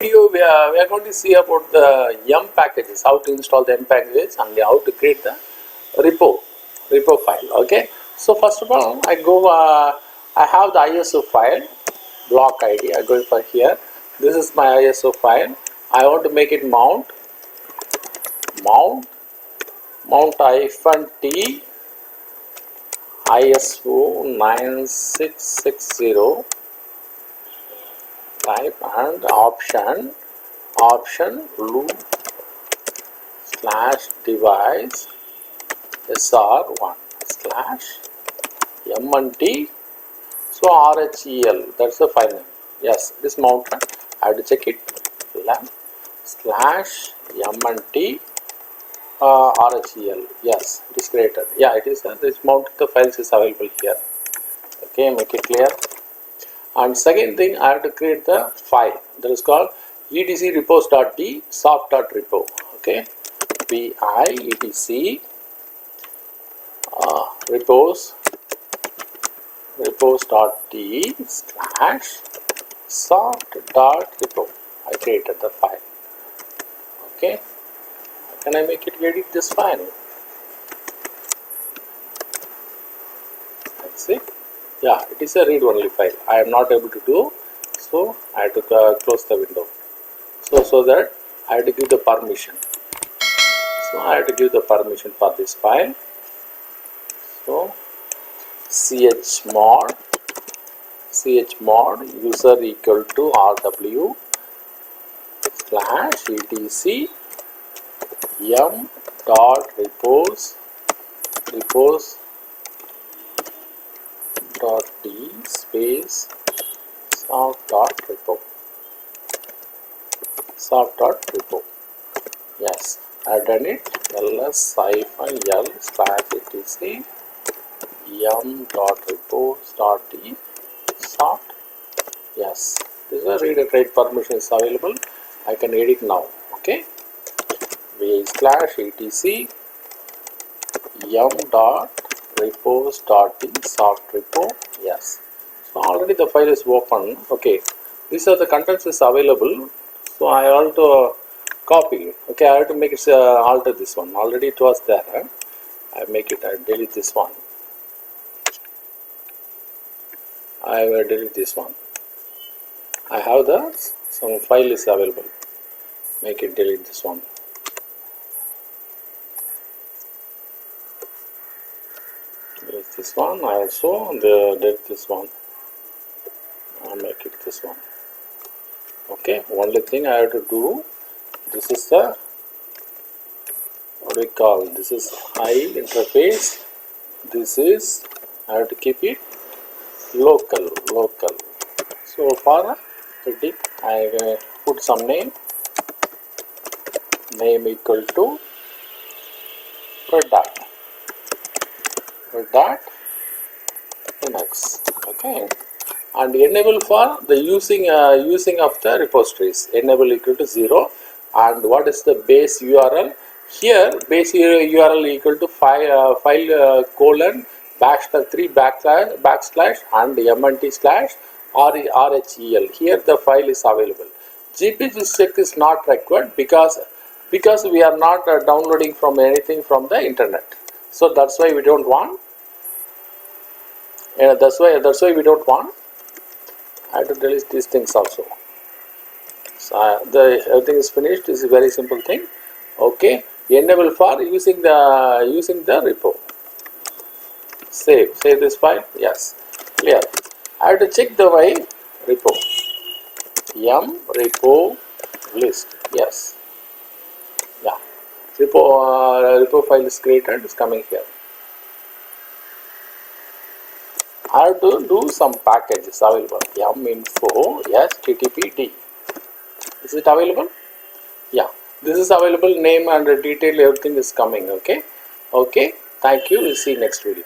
Video we are going to see about the yum packages, how to install the yum packages and how to create the repo file. Okay, so first of all I have the ISO file block ID. I go for here. This is my ISO file. I want to make it mount -t ISO 9660 type and option loop /device sr1 /yum.t so rhel, that's the file name. Yes, this mounted. I have to check it. /yum.t rhel. Yes, it is created. Yeah, it is. This mounted the files is available here. Okay, make it clear. And second thing, I have to create the file that is called etc repos.d soft.repo. Okay, etc repos.d /soft.repo. I created the file. Okay, can I make it edit this file? Let's see. Yeah, it is a read only file. I am not able to do, so I have to close the window. So that I have to give the permission. So I have to give the permission for this file. So chmod user equal to rw /etc yum.repos.d space soft.repo. Yes, I have done it. ls-l/etc yum.repos.d soft. Yes, this is a read and write permission is available. I can edit now. Okay, /etc yum.repos.d soft repo. Yes, so already the file is open. Okay, these are the contents is available. So I have to copy. Okay, I have to make it alter this one. Already it was there. I make it. I delete this one. I will delete this one. I have some file is available. Make it delete this one. Delete this one. I also delete this one. I'll make it this one. Okay, only thing I have to do. This is the what we call. This is high interface. This is I have to keep it local. So for heading, I will put some name equal to product Linux. Okay, and enable for the using of the repositories. Enable equal to 0. And what is the base URL? Here base URL equal to file /3 and yum.t /rhel. Here the file is available. GPG check is not required because we are not downloading from anything from the internet. So that's why we don't want. That's why we don't want. I have to delete these things also. So everything is finished. This is a very simple thing. Okay, enable for using the repo. Save this file. Yes, clear. I have to check the repo. Yum repo list. Yes. Yeah. Repo file is created. It's coming here. I have to do some packages available. Yum info yes ttpd. Is it available? Yeah, this is available. Name and detail, everything is coming. Okay. Thank you. We'll see you next video.